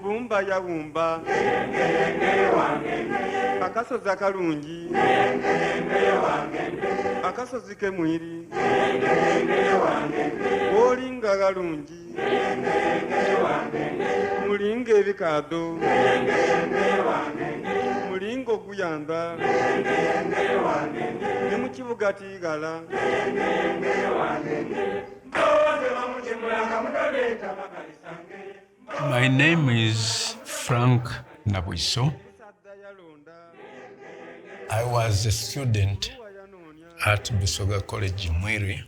Bumba ya bumba akasozi akalungi akasozi ke Mwiri olinga galungi mulinga ebikado mulinga okuyamba ne mu kibuga Tigala My name is Frank Nabwiso. I was a student at Busoga College Mwiri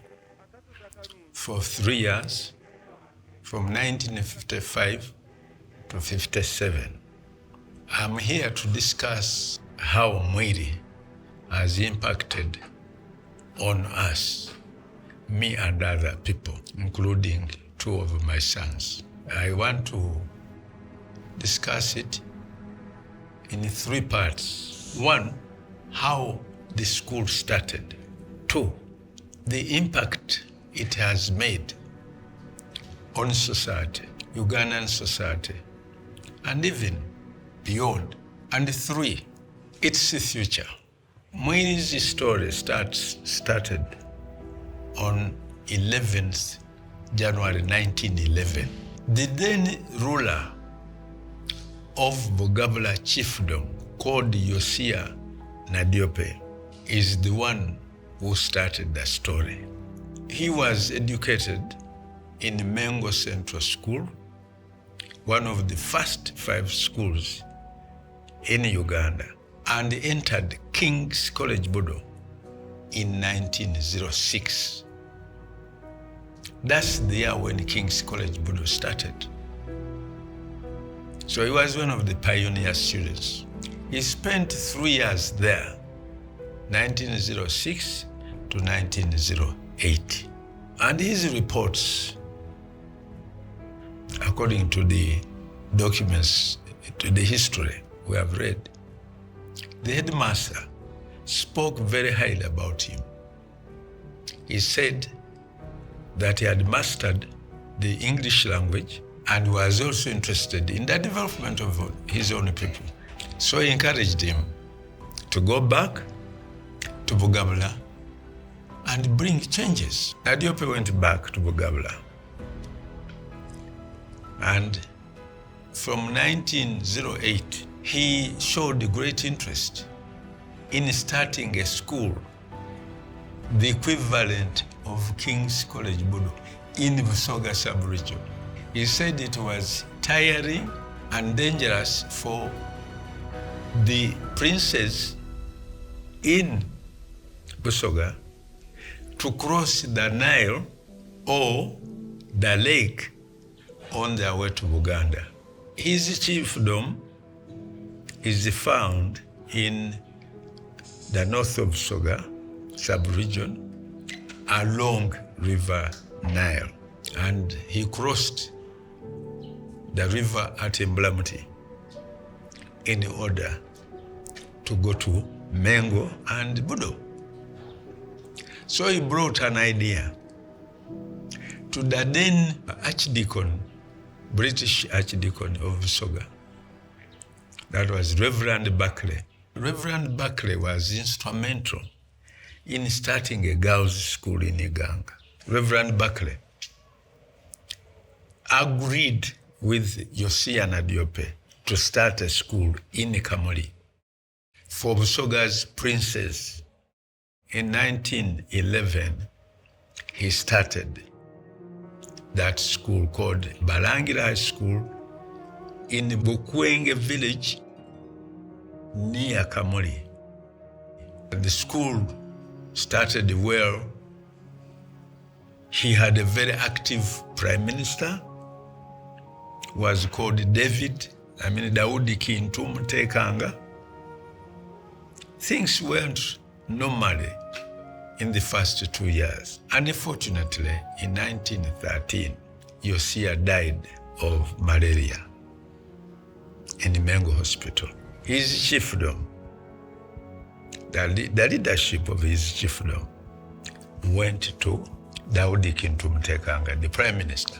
for 3 years, from 1955 to 57. I'm here to discuss how Mwiri has impacted on us, me and other people, including 2 of my sons. I want to discuss it in 3 parts. 1, how the school started. 2, the impact it has made on society, Ugandan society, and even beyond. And 3, its future. Mwiri's story started on 11th January 1911. The then ruler of Bugabla chiefdom, called Yosia Nadiope, is the one who started the story. He was educated in Mengo Central School, one of the first 5 schools in Uganda, and entered King's College Budo in 1906. That's the year when King's College Budo started. So he was one of the pioneer students. He spent 3 years there, 1906 to 1908. And his reports, according to the documents, to the history we have read, the headmaster spoke very highly about him. He said that he had mastered the English language and was also interested in the development of his own people. So he encouraged him to go back to Bugabla and bring changes. Nadiope went back to Bugabla. And from 1908, he showed great interest in starting a school, the equivalent of King's College Budo in Busoga sub-region. He said it was tiring and dangerous for the princes in Busoga to cross the Nile or the lake on their way to Buganda. His chiefdom is found in the north of Busoga sub-region along River Nile, and he crossed the river at Mblamuti in order to go to Mengo and Budo. So he brought an idea to the then Archdeacon, British Archdeacon of Busoga. That was Reverend Buckley. Reverend Buckley was instrumental in starting a girls' school in Iganga. Reverend Buckley agreed with Yosia Nadiope to start a school in Kamuli for Busoga's princes. In 1911, he started that school called Balangira High School in Bukwenge village near Kamuli. The school started well. He had a very active prime minister, was called Daudi Kintum Tekanga. Things went normally in the first 2 years. Unfortunately, in 1913, Yosia died of malaria in the Mengo Hospital. His chiefdom, the leadership of his chiefdom, went to Daudi Kintum Tekanga, the prime minister,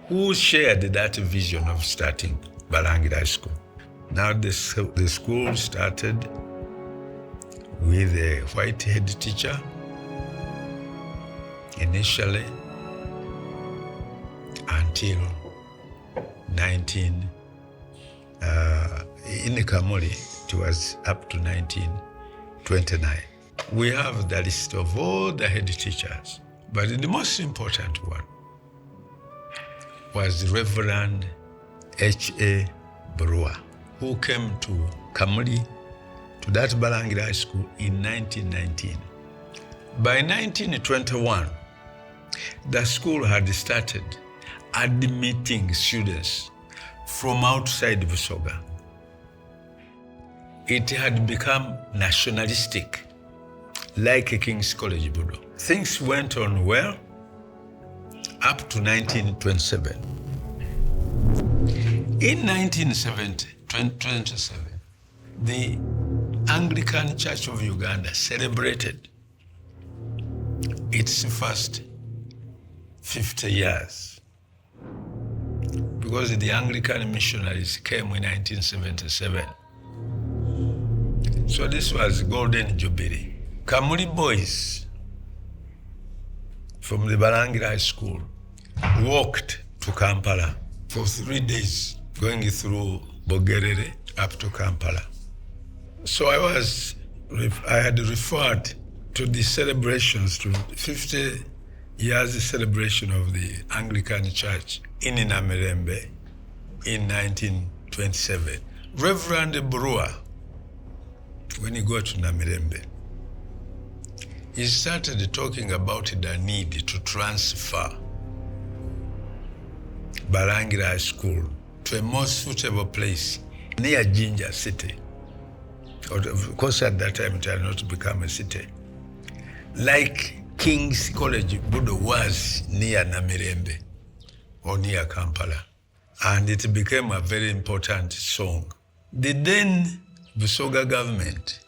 who shared that vision of starting Balangira High School. Now the school started with a white head teacher initially until in Kamuli, it was up to 1929. We have the list of all the head teachers, but the most important one was Reverend H.A. Burua, who came to Kamuli, to that Balangira High School in 1919. By 1921, the school had started admitting students from outside Busoga. It had become nationalistic, like King's College Budo. Things went on well up to 1927. In 1927, the Anglican Church of Uganda celebrated its first 50 years because the Anglican missionaries came in 1977. So this was Golden Jubilee. Kamuli boys from the Balangira High School walked to Kampala for 3 days, going through Bogerere up to Kampala. So I had referred to the celebrations, to 50 years celebration of the Anglican Church in Namirembe in 1927. Reverend Burua, when he got to Namirembe, he started talking about the need to transfer Balangira High School to a more suitable place near Jinja City. Of course, at that time, it had not become a city. Like King's College Budo was near Namirembe or near Kampala. And it became a very important song. The then Busoga government,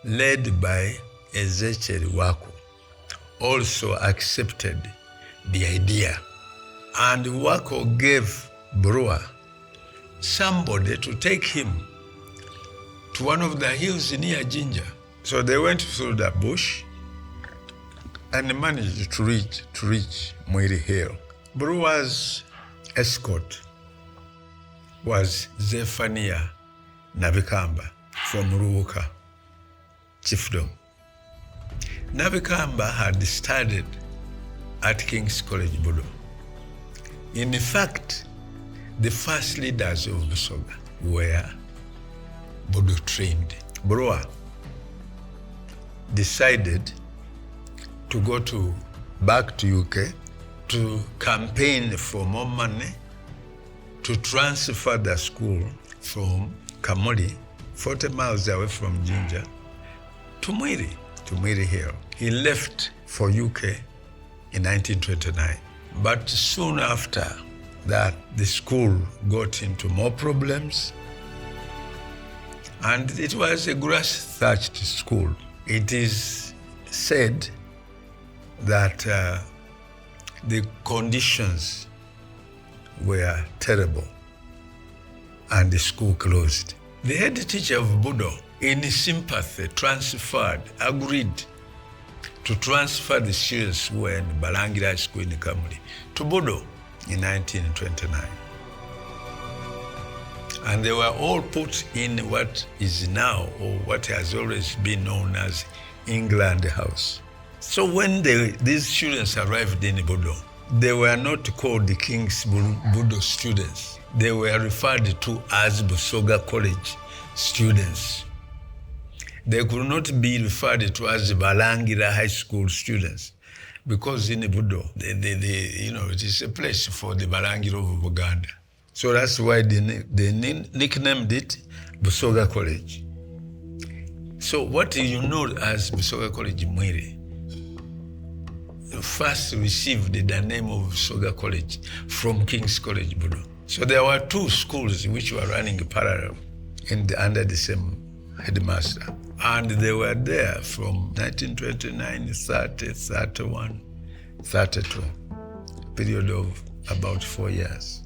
led by Ezekiel Waku, also accepted the idea. And Waku gave Burua somebody to take him to one of the hills near Jinja. So they went through the bush and managed to reach Mwiri Hill. Burua's escort was Zephaniah Nabikamba from Ruuka Chiefdom. Nabikamba had studied at King's College Budo. In fact, the first leaders of Busoga were Budo trained. Burua decided to go back to UK to campaign for more money to transfer the school from Kamuli, 40 miles away from Jinja, to Mwiri Hill. He left for UK in 1929. But soon after that, the school got into more problems, and it was a grass-thatched school. It is said that the conditions were terrible, and the school closed. The head teacher of Budo, in sympathy, agreed to transfer the students who were in Balangira High School in Kamuli to Budo in 1929. And they were all put in what is now, or what has always been known as England House. So when these students arrived in Budo, they were not called the King's Budo students. They were referred to as Busoga College students. They could not be referred to as Balangira High School students, because in Budo, it is a place for the Balangira of Uganda. So that's why they nicknamed it Busoga College. So what you know as Busoga College Mwiri first received the name of Busoga College from King's College Budo. So there were two schools which were running parallel under the same headmaster. And they were there from 1929, 30, 31, 32, period of about 4 years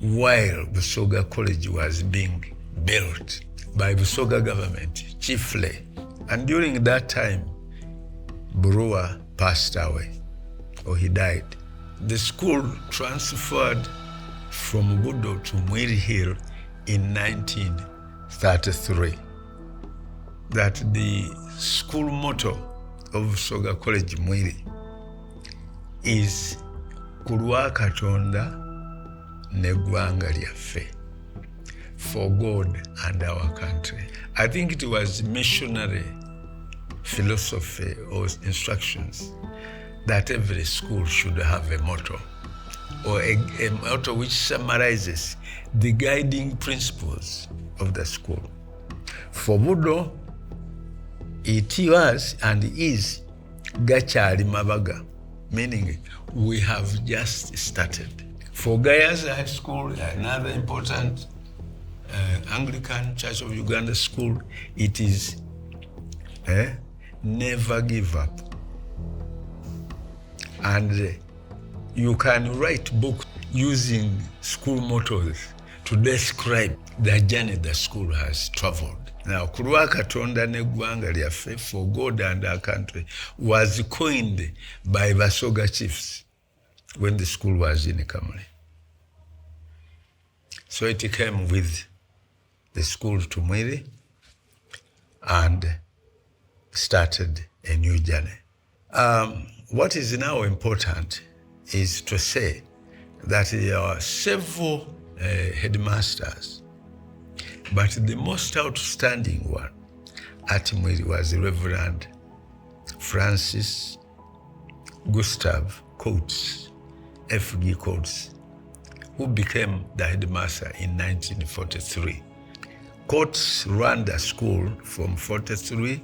while Busoga College was being built by Busoga government, chiefly. And during that time, Burua passed away, or he died. The school transferred from Budo to Mwiri Hill in 1933. That the school motto of Busoga College Mwiri is Kulwa Katonda Negwanga Lyaffe, for God and our country. I think it was missionary philosophy or instructions that every school should have a motto, or a motto which summarizes the guiding principles of the school. For Budo, it was and is Gachari Mabaga, meaning we have just started. For Gayas High School, another important Anglican Church of Uganda school, it is never give up. And you can write books using school mottos to describe the journey the school has traveled. Now, Kulwa Katonda Negwanga Lyaffe, for God and our country, was coined by Busoga chiefs when the school was in Kamale. So it came with the school to Mwiri and started a new journey. What is now important is to say that there are several headmasters, but the most outstanding one at Mwiri was the Reverend Francis Gustav Coates, F.G. Coates, who became the headmaster in 1943. Coates ran the school from 43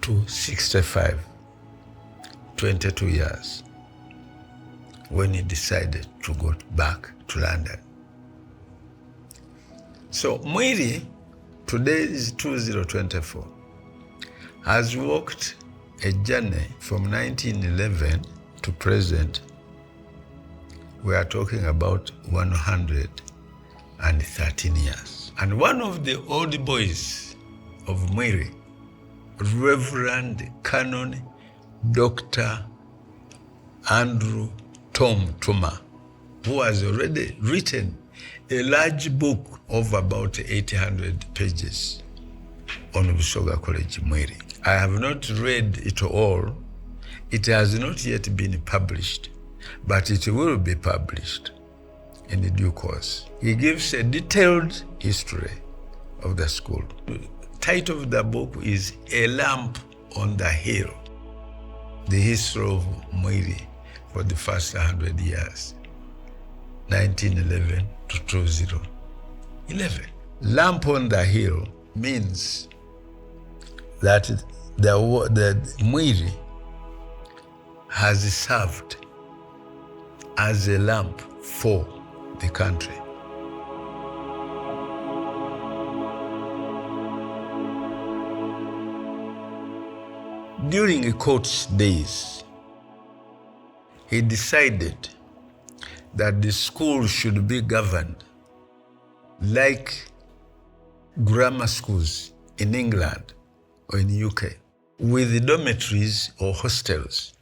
to 65, 22 years, when he decided to go back to London. So Mwiri, today is 2024, has walked a journey from 1911 to present. We are talking about 113 years. And one of the old boys of Mwiri, Reverend Canon Dr. Andrew Tom Tuma, who has already written a large book of about 800 pages on Busoga College Mwiri. I have not read it all. It has not yet been published, but it will be published in due course. He gives a detailed history of the school. The title of the book is A Lamp on the Hill, the history of Mwiri for the first 100 years, 1911 to 2011. Lamp on the Hill means that the Mwiri has served as a lamp for the country. During Coates' days, he decided that the school should be governed like grammar schools in England or in the UK, with dormitories or hostels,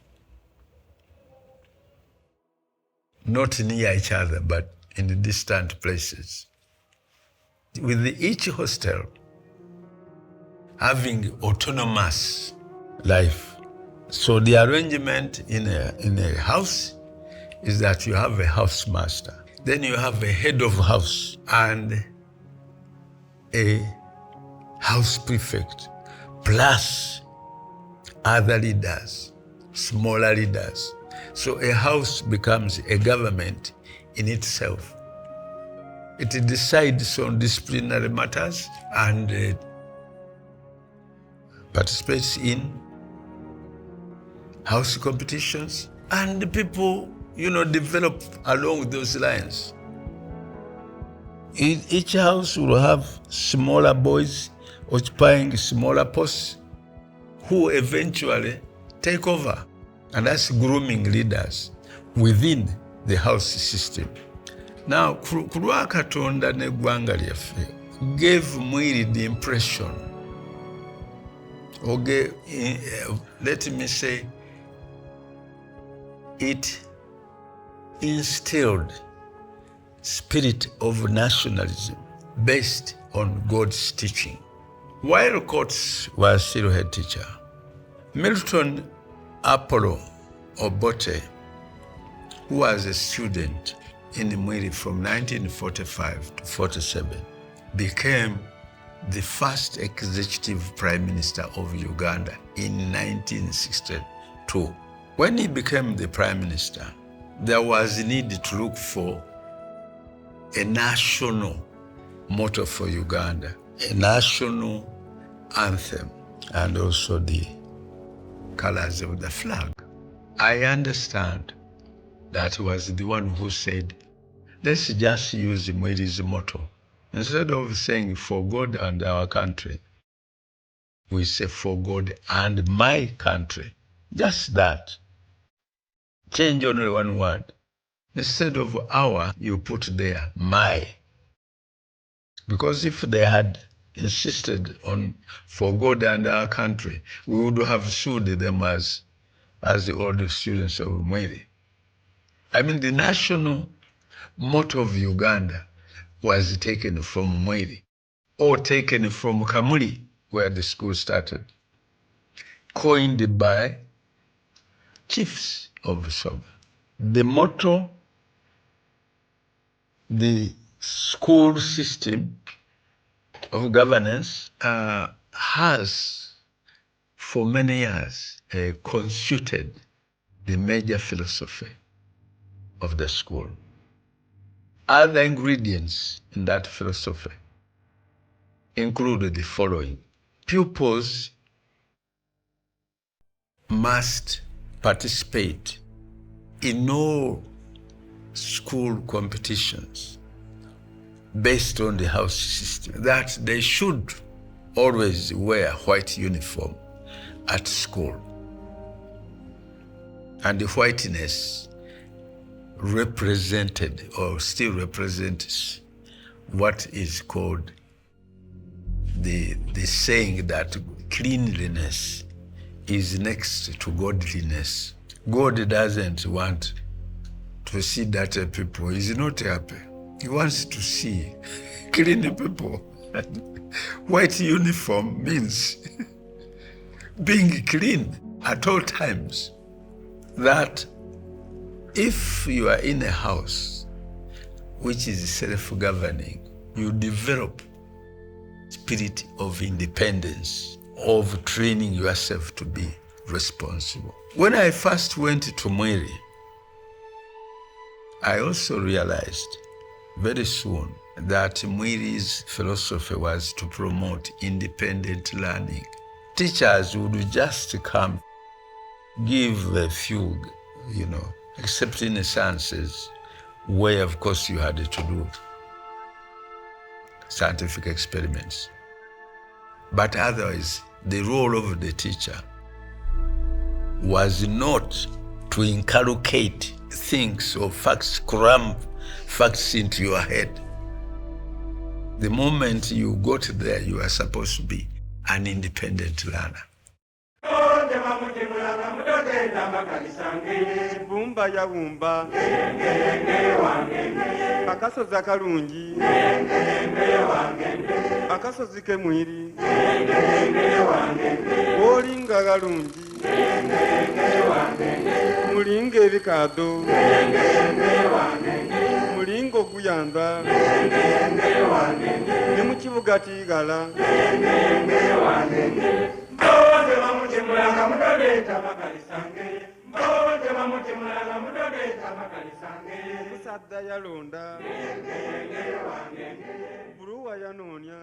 not near each other, but in distant places, with each hostel having autonomous life. So the arrangement in a house is that you have a housemaster, then you have a head of house and a house prefect, plus other leaders, smaller leaders. So a house becomes a government in itself. It decides on disciplinary matters and participates in house competitions, and the people, develop along those lines. Each house will have smaller boys occupying smaller posts who eventually take over, and that's grooming leaders within the house system. Now, kulwa Katonda n'eggwanga lyaffe gave Mwiri the impression, or let me say, it instilled spirit of nationalism based on God's teaching. While Coates was still head teacher, Milton Apollo Obote, who was a student in Mwiri from 1945 to 47, became the first executive prime minister of Uganda in 1962. When he became the prime minister, there was a need to look for a national motto for Uganda, a national anthem, and also the colors of the flag. I understand that was the one who said, let's just use Mwiri's motto. Instead of saying for God and our country, we say for God and my country. Just that. Change only one word. Instead of our, you put there my. Because if they had insisted on for God and our country, we would have sued them as the old students of Mwiri. I mean, the national motto of Uganda was taken from Mwiri, or taken from Kamuli, where the school started, coined by chiefs of Busoga. The motto, the school system of governance has, for many years, constituted the major philosophy of the school. Other ingredients in that philosophy include the following. Pupils must participate in all school competitions based on the house system, that they should always wear white uniform at school. And the whiteness represented, or still represents, what is called the saying that cleanliness is next to godliness. God doesn't want to see dirty people. He's not happy. He wants to see clean people. White uniform means being clean at all times. That if you are in a house which is self-governing, you develop spirit of independence, of training yourself to be responsible. When I first went to Mwiri, I also realized very soon that Mwiri's philosophy was to promote independent learning. Teachers would just come, give a few, except in the sciences, where of course you had to do scientific experiments. But otherwise, the role of the teacher was not to inculcate things or facts, cram facts into your head. The moment you got there, you are supposed to be an independent learner. Bumba ya bumba akasozi akalungi akasozi ke Mwiri olinga galungi mulinga ebikado mulinga oguyamba ne mu kibuga tigala musadda yalonda buluwa yanoonya